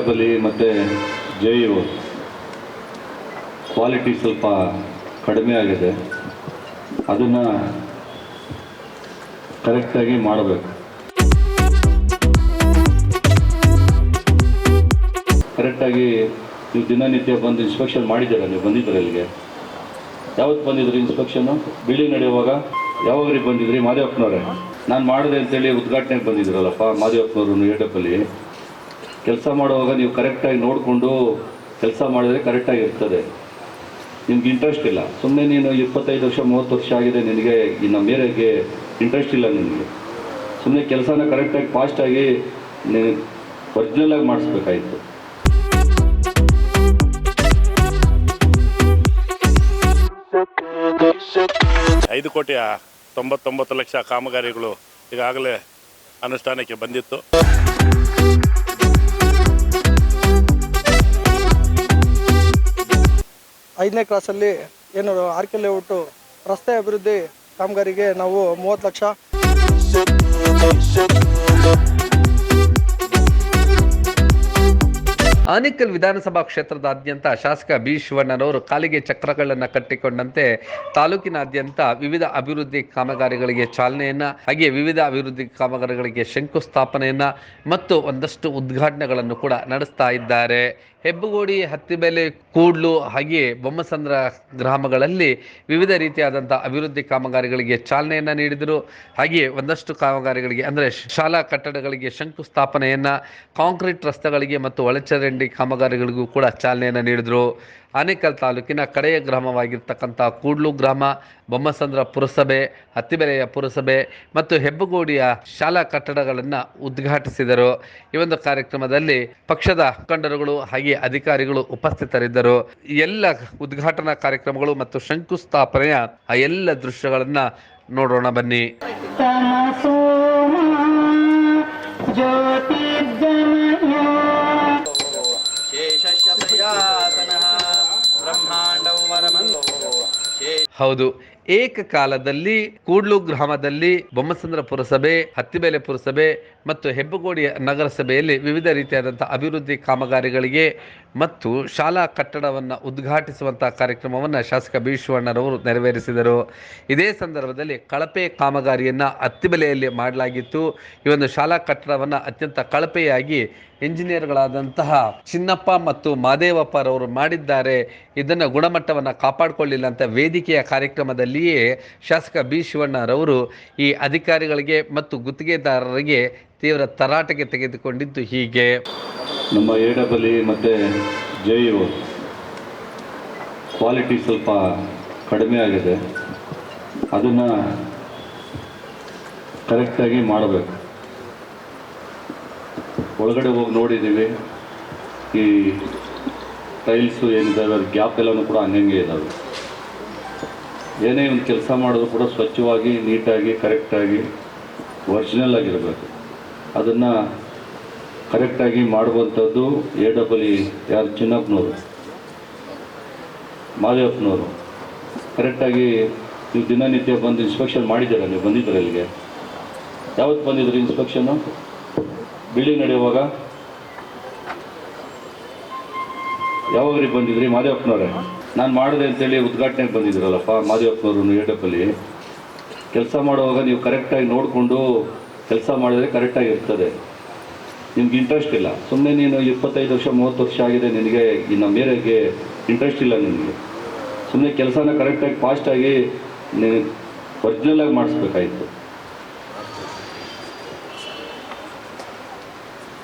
AWE ಮತ್ತು JEO quality ಸ್ವಲ್ಪ ಕಡಿಮೆ ಆಗಿದೆ. ಅದನ್ನು ಕರೆಕ್ಟಾಗಿ ಮಾಡಬೇಕು. ಕರೆಕ್ಟಾಗಿ ನೀವು ದಿನನಿತ್ಯ ಬಂದು ಇನ್ಸ್ಪೆಕ್ಷನ್ ಮಾಡಿದ್ದೀರಾ? ನೀವು ಬಂದಿದ್ದೀರಾ ಇಲ್ಲಿಗೆ? ಯಾವತ್ತು ಬಂದಿದ್ರಿ ಇನ್ಸ್ಪೆಕ್ಷನ್ನು? ಬಿಲ್ಡಿಂಗ್ ನಡೆಯುವಾಗ ಯಾವಾಗ ಬಂದಿದ್ರಿ? ಮಾದೇವಪ್ಪನವರೇ ನಾನು ಮಾಡಿದೆ ಅಂತೇಳಿ ಉದ್ಘಾಟನೆಗೆ ಬಂದಿದ್ದೀರಲ್ಲಪ್ಪ ಮಾದೇವಪ್ಪನವರು. AWE ಕೆಲಸ ಮಾಡುವಾಗ ನೀವು ಕರೆಕ್ಟಾಗಿ ನೋಡಿಕೊಂಡು ಕೆಲಸ ಮಾಡಿದರೆ ಕರೆಕ್ಟಾಗಿರ್ತದೆ. ನಿಮ್ಗೆ ಇಂಟ್ರೆಸ್ಟ್ ಇಲ್ಲ, ಸುಮ್ಮನೆ ನೀನು 25 ವರ್ಷ 30 ವರ್ಷ ಆಗಿದೆ ನಿನಗೆ, ಇನ್ನು ಮೇರೆಗೆ ಇಂಟ್ರೆಸ್ಟ್ ಇಲ್ಲ ನಿನಗೆ. ಸುಮ್ಮನೆ ಕೆಲಸನ ಕರೆಕ್ಟಾಗಿ ಫಾಸ್ಟಾಗಿ ನೀನು ಒರಿಜಿನಲಾಗಿ ಮಾಡಿಸ್ಬೇಕಾಯಿತು. 5,99,00,000 ಕಾಮಗಾರಿಗಳು ಈಗಾಗಲೇ ಅನುಷ್ಠಾನಕ್ಕೆ ಬಂದಿತ್ತು. ಐದನೇ ಕ್ಲಾಸಲ್ಲಿ ಏನು RK ಲೇಔಟ್ ರಸ್ತೆ ಅಭಿವೃದ್ಧಿ ಕಾಮಗಾರಿಗೆ ನಾವು 30 ಲಕ್ಷ. ಆನೇಕಲ್ ವಿಧಾನಸಭಾ ಕ್ಷೇತ್ರದಾದ್ಯಂತ ಶಾಸಕ ಬಿ ಶಿವಣ್ಣನವರು ಕಾಲಿಗೆ ಚಕ್ರಗಳನ್ನು ಕಟ್ಟಿಕೊಂಡಂತೆ ತಾಲೂಕಿನಾದ್ಯಂತ ವಿವಿಧ ಅಭಿವೃದ್ಧಿ ಕಾಮಗಾರಿಗಳಿಗೆ ಚಾಲನೆಯನ್ನ, ಹಾಗೆ ವಿವಿಧ ಅಭಿವೃದ್ಧಿ ಕಾಮಗಾರಿಗಳಿಗೆ ಶಂಕುಸ್ಥಾಪನೆಯನ್ನ ಮತ್ತು ಒಂದಷ್ಟು ಉದ್ಘಾಟನೆಗಳನ್ನು ಕೂಡ ನಡೆಸ್ತಾ ಇದ್ದಾರೆ. ಹೆಬ್ಬಗೋಡಿ, ಹತ್ತಿಬೆಲೆ, ಕೂಡ್ಲು ಹಾಗೆ ಬೊಮ್ಮಸಂದ್ರ ಗ್ರಾಮಗಳಲ್ಲಿ ವಿವಿಧ ರೀತಿಯಾದಂಥ ಅಭಿವೃದ್ಧಿ ಕಾಮಗಾರಿಗಳಿಗೆ ಚಾಲನೆಯನ್ನು ನೀಡಿದರು. ಹಾಗೆಯೇ ಒಂದಷ್ಟು ಕಾಮಗಾರಿಗಳಿಗೆ ಅಂದರೆ ಶಾಲಾ ಕಟ್ಟಡಗಳಿಗೆ ಶಂಕುಸ್ಥಾಪನೆಯನ್ನು, ಕಾಂಕ್ರೀಟ್ ರಸ್ತೆಗಳಿಗೆ ಮತ್ತು ಒಳಚರಂಡಿ ಕಾಮಗಾರಿಗಳಿಗೂ ಕೂಡ ಚಾಲನೆಯನ್ನು ನೀಡಿದರು. ಆನೇಕಲ್ ತಾಲೂಕಿನ ಕಡೆಯ ಗ್ರಾಮವಾಗಿರ್ತಕ್ಕಂಥ ಕೂಡ್ಲು ಗ್ರಾಮ, ಬೊಮ್ಮಸಂದ್ರ ಪುರಸಭೆ, ಹತ್ತಿಬೆಲೆಯ ಪುರಸಭೆ ಮತ್ತು ಹೆಬ್ಬಗೋಡಿಯ ಶಾಲಾ ಕಟ್ಟಡಗಳನ್ನು ಉದ್ಘಾಟಿಸಿದರು. ಈ ಒಂದು ಕಾರ್ಯಕ್ರಮದಲ್ಲಿ ಪಕ್ಷದ ಮುಖಂಡರುಗಳು ಹಾಗೆ ಅಧಿಕಾರಿಗಳು ಉಪಸ್ಥಿತರಿದ್ದರು. ಎಲ್ಲ ಉದ್ಘಾಟನಾ ಕಾರ್ಯಕ್ರಮಗಳು ಮತ್ತು ಶಂಕುಸ್ಥಾಪನೆಯ ಆ ಎಲ್ಲ ದೃಶ್ಯಗಳನ್ನ ನೋಡೋಣ ಬನ್ನಿ. ಹೌದು, ಏಕಕಾಲದಲ್ಲಿ ಕೂಡ್ಲು ಗ್ರಾಮದಲ್ಲಿ ಬೊಮ್ಮಸಂದ್ರ ಪುರಸಭೆ, ಹತ್ತಿಬೆಲೆ ಪುರಸಭೆ ಮತ್ತು ಹೆಬ್ಬಗೋಡಿ ನಗರಸಭೆಯಲ್ಲಿ ವಿವಿಧ ರೀತಿಯಾದಂತಹ ಅಭಿವೃದ್ಧಿ ಕಾಮಗಾರಿಗಳಿಗೆ ಮತ್ತು ಶಾಲಾ ಕಟ್ಟಡವನ್ನು ಉದ್ಘಾಟಿಸುವಂತಹ ಕಾರ್ಯಕ್ರಮವನ್ನು ಶಾಸಕ ಬಿ ಶಿವಣ್ಣರವರು ನೆರವೇರಿಸಿದರು. ಇದೇ ಸಂದರ್ಭದಲ್ಲಿ ಕಳಪೆ ಕಾಮಗಾರಿಯನ್ನು ಹತ್ತಿಬೆಲೆಯಲ್ಲಿ ಮಾಡಲಾಗಿತ್ತು. ಈ ಒಂದು ಶಾಲಾ ಕಟ್ಟಡವನ್ನು ಅತ್ಯಂತ ಕಳಪೆಯಾಗಿ ಇಂಜಿನಿಯರ್ಗಳಾದಂತಹ ಚಿನ್ನಪ್ಪ ಮತ್ತು ಮಾದೇವಪ್ಪರವರು ಮಾಡಿದ್ದಾರೆ. ಇದನ್ನು ಗುಣಮಟ್ಟವನ್ನು ಕಾಪಾಡಿಕೊಳ್ಳಿಲ್ಲ ಅಂತ ವೇದಿಕೆಯ ಕಾರ್ಯಕ್ರಮದಲ್ಲಿಯೇ ಶಾಸಕ ಬಿ ಶಿವಣ್ಣರವರು ಈ ಅಧಿಕಾರಿಗಳಿಗೆ ಮತ್ತು ಗುತ್ತಿಗೆದಾರರಿಗೆ ತೀವ್ರ ತರಾಟೆಗೆ ತೆಗೆದುಕೊಂಡಿದ್ದು ಹೀಗೆ. ನಮ್ಮ AWE ಮತ್ತು JEO ಕ್ವಾಲಿಟಿ ಸ್ವಲ್ಪ ಕಡಿಮೆ ಆಗಿದೆ. ಅದನ್ನು ಕರೆಕ್ಟಾಗಿ ಮಾಡಬೇಕು. ಒಳಗಡೆ ಹೋಗಿ ನೋಡಿದ್ದೀವಿ, ಈ ಟೈಲ್ಸು ಏನಿದ್ದಾವೆ ಅದು ಗ್ಯಾಪ್ ಎಲ್ಲನೂ ಕೂಡ ಹಂಗೆ ಇದ್ದಾವೆ. ಏನೇ ಒಂದು ಕೆಲಸ ಮಾಡೋದು ಕೂಡ ಸ್ವಚ್ಛವಾಗಿ, ನೀಟಾಗಿ, ಕರೆಕ್ಟಾಗಿ, ಒರಿಜಿನಲ್ ಆಗಿರಬೇಕು. ಅದನ್ನು ಕರೆಕ್ಟಾಗಿ ಮಾಡುವಂಥದ್ದು AWE ಯಾರು ಚಿನ್ನಪ್ಪನವರು, ಮಾದೇವಪ್ಪನವರು. ಕರೆಕ್ಟಾಗಿ ನೀವು ದಿನನಿತ್ಯ ಬಂದು ಇನ್ಸ್ಪೆಕ್ಷನ್ ಮಾಡಿದ್ದೀರಾ? ನೀವು ಬಂದಿದ್ದೀರಾ ಇಲ್ಲಿಗೆ? ಯಾವತ್ತು ಬಂದಿದ್ರಿ ಇನ್ಸ್ಪೆಕ್ಷನ್ನು? ಬಿಲ್ಡಿಂಗ್ ನಡೆಯುವಾಗ ಯಾವಾಗ ಬಂದಿದ್ರಿ? ಮಾದೇವಪ್ಪನವರೇ ನಾನು ಮಾಡಿದೆ ಅಂತೇಳಿ ಉದ್ಘಾಟನೆಗೆ ಬಂದಿದ್ದೀರಲ್ಲಪ್ಪ ಮಾದೇವಪ್ಪನವರು. AWE ಕೆಲಸ ಮಾಡುವಾಗ ನೀವು ಕರೆಕ್ಟಾಗಿ ನೋಡಿಕೊಂಡು ಕೆಲಸ ಮಾಡಿದರೆ ಕರೆಕ್ಟಾಗಿರ್ತದೆ. ನಿಮ್ಗೆ ಇಂಟ್ರೆಸ್ಟ್ ಇಲ್ಲ, ಸುಮ್ಮನೆ ನೀನು 25 ವರ್ಷ 30 ವರ್ಷ ಆಗಿದೆ ನಿನಗೆ, ಇನ್ನು ಮೇರೆಗೆ ಇಂಟ್ರೆಸ್ಟ್ ಇಲ್ಲ ನಿನಗೆ. ಸುಮ್ಮನೆ ಕೆಲಸನ ಕರೆಕ್ಟಾಗಿ ಫಾಸ್ಟಾಗಿ ನೀನು ಒರಿಜಿನಲಾಗಿ ಮಾಡಿಸ್ಬೇಕಾಯಿತು.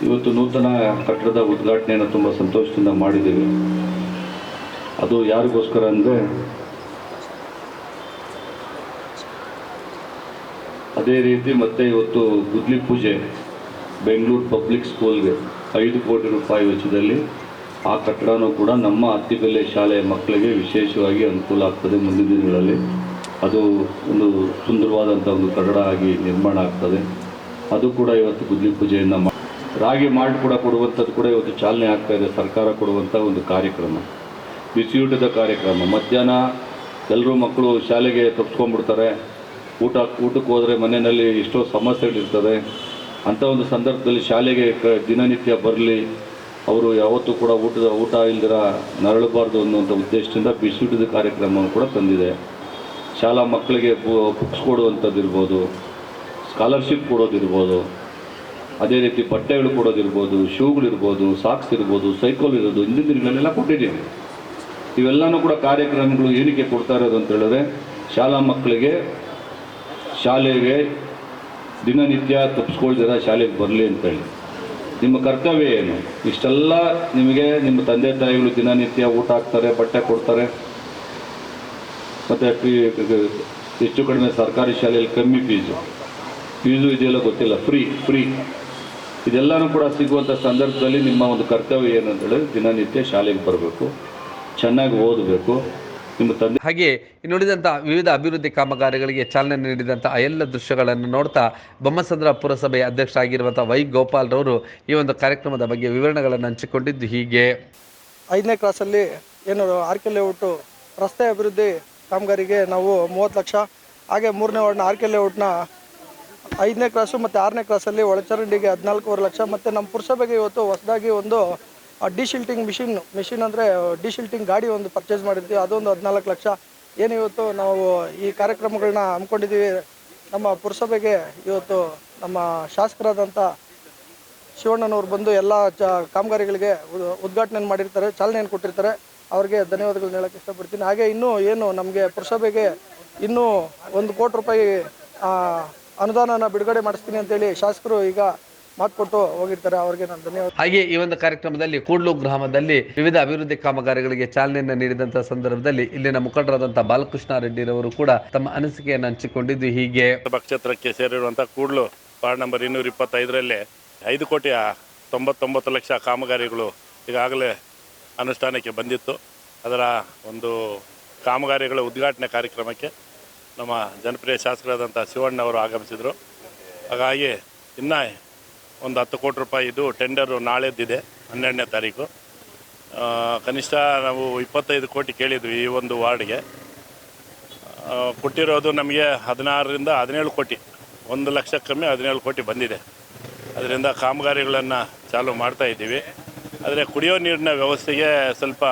ಇವತ್ತು ನೂತನ ಕಟ್ಟಡದ ಉದ್ಘಾಟನೆಯನ್ನು ತುಂಬ ಸಂತೋಷದಿಂದ ಮಾಡಿದ್ದೀವಿ. ಅದು ಯಾರಿಗೋಸ್ಕರ ಅಂದರೆ, ಅದೇ ರೀತಿ ಮತ್ತೆ ಇವತ್ತು ಗುದ್ಲಿ ಪೂಜೆ ಬೆಂಗಳೂರು ಪಬ್ಲಿಕ್ ಸ್ಕೂಲ್ಗೆ 5 ಕೋಟಿ ರೂಪಾಯಿ ವೆಚ್ಚದಲ್ಲಿ ಆ ಕಟ್ಟಡನೂ ಕೂಡ ನಮ್ಮ ಹತ್ತಿಬೆಲೆ ಶಾಲೆಯ ಮಕ್ಕಳಿಗೆ ವಿಶೇಷವಾಗಿ ಅನುಕೂಲ ಆಗ್ತದೆ. ಮುಂದಿನ ದಿನಗಳಲ್ಲಿ ಅದು ಒಂದು ಸುಂದರವಾದಂಥ ಒಂದು ಕಟ್ಟಡ ಆಗಿ ನಿರ್ಮಾಣ ಆಗ್ತದೆ. ಅದು ಕೂಡ ಇವತ್ತು ಗುದ್ಲಿ ಪೂಜೆಯನ್ನು ರಾಗಿ ಮಾಲ್ಟ್ ಕೂಡ ಕೊಡುವಂಥದ್ದು ಕೂಡ ಇವತ್ತು ಚಾಲನೆ ಆಗ್ತಾ ಇದೆ. ಸರ್ಕಾರ ಕೊಡುವಂಥ ಒಂದು ಕಾರ್ಯಕ್ರಮ, ಬಿಸಿಯೂಟದ ಕಾರ್ಯಕ್ರಮ. ಮಧ್ಯಾಹ್ನ ಎಲ್ಲರೂ ಮಕ್ಕಳು ಶಾಲೆಗೆ ತಪ್ಪಿಸ್ಕೊಂಡ್ಬಿಡ್ತಾರೆ. ಊಟಕ್ಕೆ ಹೋದರೆ ಮನೆಯಲ್ಲಿ ಎಷ್ಟೋ ಸಮಸ್ಯೆಗಳಿರ್ತದೆ. ಅಂಥ ಒಂದು ಸಂದರ್ಭದಲ್ಲಿ ಶಾಲೆಗೆ ದಿನನಿತ್ಯ ಬರಲಿ, ಅವರು ಯಾವತ್ತೂ ಕೂಡ ಊಟ ಇಲ್ದಿರ ನರಳಬಾರ್ದು ಅನ್ನುವಂಥ ಉದ್ದೇಶದಿಂದ ಬಿಸಿಯೂಟದ ಕಾರ್ಯಕ್ರಮವನ್ನು ಕೂಡ ತಂದಿದೆ. ಶಾಲಾ ಮಕ್ಕಳಿಗೆ ಬುಕ್ಸ್ ಕೊಡುವಂಥದ್ದು ಇರ್ಬೋದು, ಸ್ಕಾಲರ್ಶಿಪ್ ಕೊಡೋದಿರ್ಬೋದು, ಅದೇ ರೀತಿ ಬಟ್ಟೆಗಳು ಕೊಡೋದಿರ್ಬೋದು, ಶೂಗಳಿರ್ಬೋದು, ಸಾಕ್ಸ್ ಇರ್ಬೋದು, ಸೈಕಲ್ ಇರೋದು, ಹಿಂದಿನ ದಿನಗಳಲ್ಲೆಲ್ಲ ಕೊಟ್ಟಿದ್ದೀವಿ. ಇವೆಲ್ಲನೂ ಕೂಡ ಕಾರ್ಯಕ್ರಮಗಳು ಏನಕ್ಕೆ ಕೊಡ್ತಾ ಇರೋದು ಅಂತ ಹೇಳಿದ್ರೆ, ಶಾಲಾ ಮಕ್ಕಳಿಗೆ ಶಾಲೆಗೆ ದಿನನಿತ್ಯ ತಪ್ಪಿಸ್ಕೊಳ್ದಿರ ಶಾಲೆಗೆ ಬರಲಿ ಅಂತೇಳಿ. ನಿಮ್ಮ ಕರ್ತವ್ಯ ಏನು? ಇಷ್ಟೆಲ್ಲ ನಿಮಗೆ ನಿಮ್ಮ ತಂದೆ ತಾಯಿಗಳು ದಿನನಿತ್ಯ ಊಟ ಹಾಕ್ತಾರೆ, ಬಟ್ಟೆ ಕೊಡ್ತಾರೆ, ಮತ್ತು ಹೆಚ್ಚು ಕಡಿಮೆ ಸರ್ಕಾರಿ ಶಾಲೆಯಲ್ಲಿ ಕಮ್ಮಿ ಫೀಸು ಇದೆಯಲ್ಲ ಗೊತ್ತಿಲ್ಲ, ಫ್ರೀ ಇದೆಲ್ಲನೂ ಕೂಡ ಸಿಗುವಂಥ ಸಂದರ್ಭದಲ್ಲಿ ನಿಮ್ಮ ಒಂದು ಕರ್ತವ್ಯ ಏನು ಅಂತ ಹೇಳಿದ್ರೆ ದಿನನಿತ್ಯ ಶಾಲೆಗೆ ಬರಬೇಕು, ಚೆನ್ನಾಗಿ ಓದಬೇಕು. ನಿಮ್ಮ ತಂದೆ ಹಾಗೆ ನುಡಿದಂಥ ವಿವಿಧ ಅಭಿವೃದ್ಧಿ ಕಾಮಗಾರಿಗಳಿಗೆ ಚಾಲನೆ ನೀಡಿದಂಥ ಆ ಎಲ್ಲ ದೃಶ್ಯಗಳನ್ನು ನೋಡ್ತಾ ಬೊಮ್ಮಸಂದ್ರ ಪುರಸಭೆಯ ಅಧ್ಯಕ್ಷರಾಗಿರುವಂಥ ವೈ ಗೋಪಾಲ್ರವರು ಈ ಒಂದು ಕಾರ್ಯಕ್ರಮದ ಬಗ್ಗೆ ವಿವರಣೆಗಳನ್ನು ಹಂಚಿಕೊಂಡಿದ್ದು ಹೀಗೆ. 5ನೇ ಕ್ರಾಸಲ್ಲಿ ಏನು ಆರ್ ಕೆ ಲೇಔಟು ರಸ್ತೆ ಅಭಿವೃದ್ಧಿ ಕಾಮಗಾರಿಗೆ ನಾವು 30 ಲಕ್ಷ, ಹಾಗೆ 3ನೇ ವಾರ್ಡ್ನ ಆರ್ ಕೆ ಲೇಔಟ್ನ 5ನೇ ಕ್ರಾಸು ಮತ್ತು 6ನೇ ಕ್ರಾಸಲ್ಲಿ ಒಳಚರಂಡಿಗೆ 14.5 ಲಕ್ಷ, ಮತ್ತು ನಮ್ಮ ಪುರಸಭೆಗೆ ಇವತ್ತು ಹೊಸದಾಗಿ ಒಂದು ಡಿಶಿಲ್ಟಿಂಗ್ ಮಿಷಿನ್ ಅಂದರೆ ಡಿಶಿಲ್ಟಿಂಗ್ ಗಾಡಿ ಒಂದು ಪರ್ಚೇಸ್ ಮಾಡಿರ್ತೀವಿ, ಅದೊಂದು 14 ಲಕ್ಷ. ಏನು ಇವತ್ತು ನಾವು ಈ ಕಾರ್ಯಕ್ರಮಗಳನ್ನ ಹಮ್ಮಿಕೊಂಡಿದ್ದೀವಿ. ನಮ್ಮ ಪುರಸಭೆಗೆ ಇವತ್ತು ನಮ್ಮ ಶಾಸಕರಾದಂಥ ಶಿವಣ್ಣನವ್ರು ಬಂದು ಎಲ್ಲ ಕಾಮಗಾರಿಗಳಿಗೆ ಉದ್ಘಾಟನೆ ಮಾಡಿರ್ತಾರೆ, ಚಾಲನೆಯನ್ನು ಕೊಟ್ಟಿರ್ತಾರೆ. ಅವ್ರಿಗೆ ಧನ್ಯವಾದಗಳನ್ನ ಹೇಳೋಕ್ಕೆ ಇಷ್ಟಪಡ್ತೀನಿ. ಹಾಗೆ ಇನ್ನೂ ಏನು ನಮಗೆ ಪುರಸಭೆಗೆ ಇನ್ನೂ 1 ಕೋಟಿ ರೂಪಾಯಿ ಅನುದಾನನ ಬಿಡುಗಡೆ ಮಾಡಿಸ್ತೀನಿ ಅಂತೇಳಿ ಶಾಸಕರು ಈಗ ಮಾತು ಕೊಟ್ಟು ಹೋಗಿರ್ತಾರೆ. ಅವ್ರಿಗೆ ನಾನು ಧನ್ಯವಾದ. ಹಾಗೆ ಈ ಒಂದು ಕಾರ್ಯಕ್ರಮದಲ್ಲಿ ಕೂಡ್ಲು ಗ್ರಾಮದಲ್ಲಿ ವಿವಿಧ ಅಭಿವೃದ್ಧಿ ಕಾಮಗಾರಿಗಳಿಗೆ ಚಾಲನೆಯನ್ನು ನೀಡಿದಂತಹ ಸಂದರ್ಭದಲ್ಲಿ ಇಲ್ಲಿನ ಮುಖಂಡರಾದಂಥ ಬಾಲಕೃಷ್ಣ ರೆಡ್ಡಿರವರು ಕೂಡ ತಮ್ಮ ಅನಿಸಿಕೆಯನ್ನು ಹಂಚಿಕೊಂಡಿದ್ದು ಹೀಗೆ. ಕ್ಷೇತ್ರಕ್ಕೆ ಸೇರಿರುವಂಥ ಕೂಡ್ಲು ವಾರ್ಡ್ ನಂಬರ್ 225ರಲ್ಲಿ 5,99,00,000 ಕಾಮಗಾರಿಗಳು ಈಗಾಗಲೇ ಅನುಷ್ಠಾನಕ್ಕೆ ಬಂದಿತ್ತು. ಅದರ ಒಂದು ಕಾಮಗಾರಿಗಳ ಉದ್ಘಾಟನೆ ಕಾರ್ಯಕ್ರಮಕ್ಕೆ ನಮ್ಮ ಜನಪ್ರಿಯ ಶಾಸಕರಾದಂಥ ಶಿವಣ್ಣ ಅವರು ಆಗಮಿಸಿದರು. ಹಾಗಾಗಿ ಇನ್ನೂ ಒಂದು 10 ಕೋಟಿ ರೂಪಾಯಿ ಇದು ಟೆಂಡರು ನಾಳೆದ್ದಿದೆ, 12ನೇ ತಾರೀಕು. ಕನಿಷ್ಠ ನಾವು 25 ಕೋಟಿ ಕೇಳಿದ್ವಿ ಈ ಒಂದು ವಾರ್ಡ್ಗೆ. ಕೊಟ್ಟಿರೋದು ನಮಗೆ 16ರಿಂದ 17 ಕೋಟಿ, 1 ಲಕ್ಷ ಕಮ್ಮಿ 17 ಕೋಟಿ ಬಂದಿದೆ. ಅದರಿಂದ ಕಾಮಗಾರಿಗಳನ್ನು ಚಾಲೂ ಮಾಡ್ತಾ ಇದ್ದೀವಿ. ಆದರೆ ಕುಡಿಯೋ ನೀರಿನ ವ್ಯವಸ್ಥೆಗೆ ಸ್ವಲ್ಪ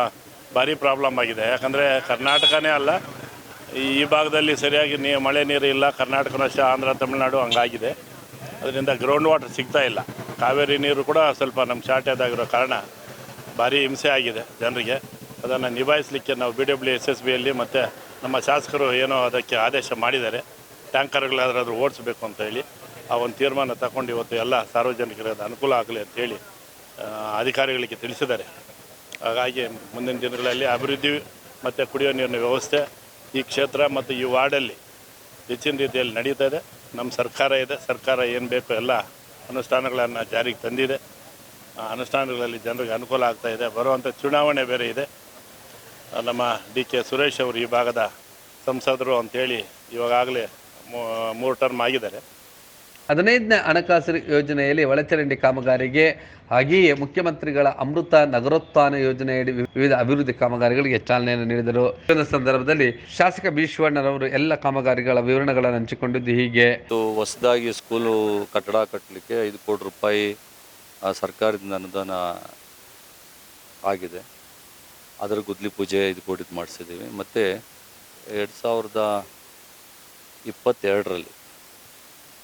ಭಾರಿ ಪ್ರಾಬ್ಲಮ್ ಆಗಿದೆ. ಯಾಕಂದರೆ ಕರ್ನಾಟಕನೇ ಅಲ್ಲ, ಈ ಭಾಗದಲ್ಲಿ ಸರಿಯಾಗಿ ಮಳೆ ನೀರು ಇಲ್ಲ. ಕರ್ನಾಟಕನೂ ಅಷ್ಟೇ, ಆಂಧ್ರ ತಮಿಳುನಾಡು ಹಂಗಾಗಿದೆ. ಅದರಿಂದ ಗ್ರೌಂಡ್ ವಾಟರ್ ಸಿಗ್ತಾ ಇಲ್ಲ. ಕಾವೇರಿ ನೀರು ಕೂಡ ಸ್ವಲ್ಪ ನಮ್ಮ ಶಾರ್ಟೇಜ್ ಆಗಿರೋ ಕಾರಣ ಭಾರಿ ಹಿಂಸೆ ಆಗಿದೆ ಜನರಿಗೆ. ಅದನ್ನು ನಿಭಾಯಿಸಲಿಕ್ಕೆ ನಾವು BWSSBಯಲ್ಲಿ ಮತ್ತು ನಮ್ಮ ಶಾಸಕರು ಏನೋ ಅದಕ್ಕೆ ಆದೇಶ ಮಾಡಿದ್ದಾರೆ, ಟ್ಯಾಂಕರ್ಗಳಾದ್ರೂ ಓಡಿಸ್ಬೇಕು ಅಂತ ಹೇಳಿ ಆ ಒಂದು ತೀರ್ಮಾನ ತಗೊಂಡು ಇವತ್ತು ಎಲ್ಲ ಸಾರ್ವಜನಿಕರಿಗೆ ಅದು ಅನುಕೂಲ ಆಗಲಿ ಅಂತೇಳಿ ಅಧಿಕಾರಿಗಳಿಗೆ ತಿಳಿಸಿದ್ದಾರೆ. ಹಾಗಾಗಿ ಮುಂದಿನ ದಿನಗಳಲ್ಲಿ ಅಭಿವೃದ್ಧಿ ಮತ್ತು ಕುಡಿಯೋ ನೀರಿನ ವ್ಯವಸ್ಥೆ ಈ ಕ್ಷೇತ್ರ ಮತ್ತು ಈ ವಾರ್ಡಲ್ಲಿ ಹೆಚ್ಚಿನ ರೀತಿಯಲ್ಲಿ ನಡೀತಾ ಇದೆ. ನಮ್ಮ ಸರ್ಕಾರ ಇದೆ, ಸರ್ಕಾರ ಏನು ಬೇಕೋ ಎಲ್ಲ ಅನುಷ್ಠಾನಗಳನ್ನು ಜಾರಿಗೆ ತಂದಿದೆ. ಅನುಷ್ಠಾನಗಳಲ್ಲಿ ಜನರಿಗೆ ಅನುಕೂಲ ಆಗ್ತಾ ಇದೆ. ಬರುವಂಥ ಚುನಾವಣೆ ಬೇರೆ ಇದೆ. ನಮ್ಮ DK ಸುರೇಶ್ ಅವರು ಈ ಭಾಗದ ಸಂಸದರು ಅಂಥೇಳಿ ಇವಾಗಲೇ 3 ಟರ್ಮ್ ಆಗಿದ್ದಾರೆ. 15ನೇ ಹಣಕಾಸು ಯೋಜನೆಯಲ್ಲಿ ಒಳಚರಂಡಿ ಕಾಮಗಾರಿಗೆ ಹಾಗೆಯೇ ಮುಖ್ಯಮಂತ್ರಿಗಳ ಅಮೃತ ನಗರೋತ್ಥಾನ ಯೋಜನೆಯಡಿ ವಿವಿಧ ಅಭಿವೃದ್ಧಿ ಕಾಮಗಾರಿಗಳಿಗೆ ಚಾಲನೆಯನ್ನು ನೀಡಿದರು. ಈ ಸಂದರ್ಭದಲ್ಲಿ ಶಾಸಕ ಬಿ ಶಿವಣ್ಣರವರು ಎಲ್ಲ ಕಾಮಗಾರಿಗಳ ವಿವರಣೆಗಳನ್ನು ಹಂಚಿಕೊಂಡಿದ್ದು ಹೀಗೆ. ಹೊಸದಾಗಿ ಸ್ಕೂಲು ಕಟ್ಟಡ ಕಟ್ಟಲಿಕ್ಕೆ 5 ಕೋಟಿ ರೂಪಾಯಿ ಸರ್ಕಾರದಿಂದ ಅನುದಾನ ಆಗಿದೆ. ಅದರ ಗುದ್ಲಿ ಪೂಜೆ 5 ಕೋಟಿದು ಮಾಡಿಸಿದ್ದೀವಿ. ಮತ್ತು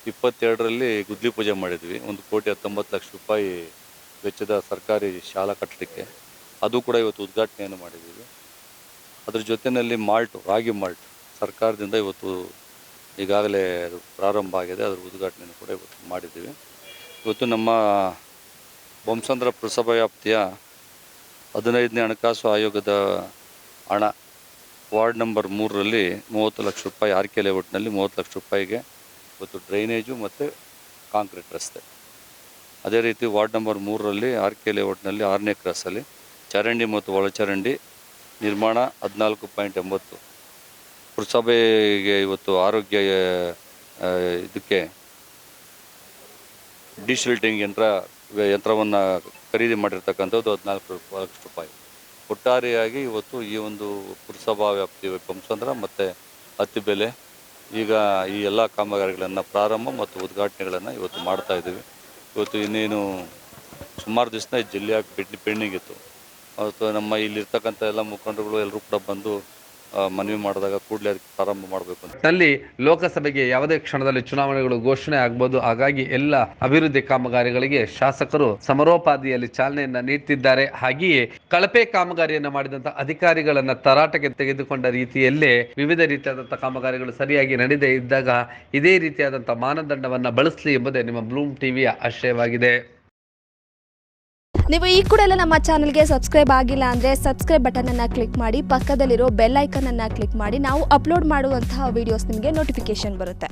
2022ರಲ್ಲಿ ಗುದ್ಲಿ ಪೂಜೆ ಮಾಡಿದ್ವಿ. 1,19,00,000 ರೂಪಾಯಿ ವೆಚ್ಚದ ಸರ್ಕಾರಿ ಶಾಲಾ ಕಟ್ಟಡಕ್ಕೆ. ಅದು ಕೂಡ ಇವತ್ತು ಉದ್ಘಾಟನೆಯನ್ನು ಮಾಡಿದ್ದೀವಿ. ಅದ್ರ ಜೊತೆಯಲ್ಲಿ ರಾಗಿ ಮಾಲ್ಟ್ ಸರ್ಕಾರದಿಂದ ಇವತ್ತು ಈಗಾಗಲೇ ಅದು ಪ್ರಾರಂಭ ಆಗಿದೆ. ಅದರ ಉದ್ಘಾಟನೆಯನ್ನು ಕೂಡ ಇವತ್ತು ಮಾಡಿದ್ದೀವಿ. ಇವತ್ತು ನಮ್ಮ ಬೊಮ್ಮಸಂದ್ರ ಪುರಸಭಾ ವ್ಯಾಪ್ತಿಯ 15ನೇ ಹಣಕಾಸು ಆಯೋಗದ ಹಣ ವಾರ್ಡ್ ನಂಬರ್ 3ರಲ್ಲಿ 30 ಲಕ್ಷ ರೂಪಾಯಿ, ಆರ್ ಕೆ ಲೇಔಟ್ನಲ್ಲಿ 30 ಲಕ್ಷ ರೂಪಾಯಿಗೆ ಇವತ್ತು ಡ್ರೈನೇಜು ಮತ್ತು ಕಾಂಕ್ರೀಟ್ ರಸ್ತೆ. ಅದೇ ರೀತಿ ವಾರ್ಡ್ ನಂಬರ್ 3ರಲ್ಲಿ ಆರ್ ಕೆ ಲೇಔಟ್ನಲ್ಲಿ 6ನೇ ಕ್ರಾಸಲ್ಲಿ ಚರಂಡಿ ಮತ್ತು ಒಳಚರಂಡಿ ನಿರ್ಮಾಣ 14.80. ಪುರಸಭೆಗೆ ಇವತ್ತು ಆರೋಗ್ಯ ಇದಕ್ಕೆ ಡಿಶಿಲ್ಟಿಂಗ್ ಯಂತ್ರವನ್ನು ಖರೀದಿ ಮಾಡಿರ್ತಕ್ಕಂಥದ್ದು 14 ಲಕ್ಷ ರೂಪಾಯಿ. ಒಟ್ಟಾರೆಯಾಗಿ ಇವತ್ತು ಈ ಒಂದು ಪುರಸಭಾ ವ್ಯಾಪ್ತಿ ಬೊಮ್ಮಸಂದ್ರ ಮತ್ತು ಅತ್ತಿಬೆಲೆ ಈಗ ಈ ಎಲ್ಲ ಕಾಮಗಾರಿಗಳನ್ನು ಪ್ರಾರಂಭ ಮತ್ತು ಉದ್ಘಾಟನೆಗಳನ್ನು ಇವತ್ತು ಮಾಡ್ತಾಯಿದ್ದೀವಿ. ಇವತ್ತು ಇನ್ನೇನು ಸುಮಾರು ದಿವಸ ಜಿಲ್ಲೆಯಾಗಿ ಪೆಂಡಿಂಗ್ ಇತ್ತು. ಅವತ್ತು ನಮ್ಮ ಇಲ್ಲಿರ್ತಕ್ಕಂಥ ಎಲ್ಲ ಮುಖಂಡರುಗಳು ಎಲ್ಲರೂ ಕೂಡ ಬಂದು ಮನವಿ ಮಾಡಿದಾಗ ಕೂಡಲೇ ಅದಕ್ಕೆ ಪ್ರಾರಂಭ ಮಾಡಬೇಕು ಅಂತ. ನಲ್ಲಿ ಲೋಕಸಭೆಗೆ ಯಾವುದೇ ಕ್ಷಣದಲ್ಲಿ ಚುನಾವಣೆಗಳು ಘೋಷಣೆ ಆಗಬಹುದು. ಹಾಗಾಗಿ ಎಲ್ಲ ಅಭಿವೃದ್ಧಿ ಕಾಮಗಾರಿಗಳಿಗೆ ಶಾಸಕರು ಸಮರೋಪಾದಿಯಲ್ಲಿ ಚಾಲನೆಯನ್ನ ನೀಡುತ್ತಿದ್ದಾರೆ. ಹಾಗೆಯೇ ಕಳಪೆ ಕಾಮಗಾರಿಯನ್ನು ಮಾಡಿದಂತಹ ಅಧಿಕಾರಿಗಳನ್ನ ತರಾಟೆಗೆ ತೆಗೆದುಕೊಂಡ ರೀತಿಯಲ್ಲೇ ವಿವಿಧ ರೀತಿಯಾದಂತಹ ಕಾಮಗಾರಿಗಳು ಸರಿಯಾಗಿ ನಡೆದೇ ಇದ್ದಾಗ ಇದೇ ರೀತಿಯಾದಂತಹ ಮಾನದಂಡವನ್ನ ಬಳಸಲಿ ಎಂಬುದೇ ನಿಮ್ಮ ಬ್ಲೂಮ್ ಟಿವಿಯ ಆಶಯವಾಗಿದೆ. ನೀವು ಈ ಕೂಡ ಎಲ್ಲ ನಮ್ಮ ಚಾನಲ್ಗೆ ಸಬ್ಸ್ಕ್ರೈಬ್ ಆಗಿಲ್ಲ ಅಂದರೆ ಸಬ್ಸ್ಕ್ರೈಬ್ ಬಟನನ್ನು ಕ್ಲಿಕ್ ಮಾಡಿ, ಪಕ್ಕದಲ್ಲಿರೋ ಬೆಲ್ ಐಕನನ್ನು ಕ್ಲಿಕ್ ಮಾಡಿ. ನಾವು ಅಪ್ಲೋಡ್ ಮಾಡುವಂತಹ ವೀಡಿಯೋಸ್ ನಿಮಗೆ ನೋಟಿಫಿಕೇಶನ್ ಬರುತ್ತೆ.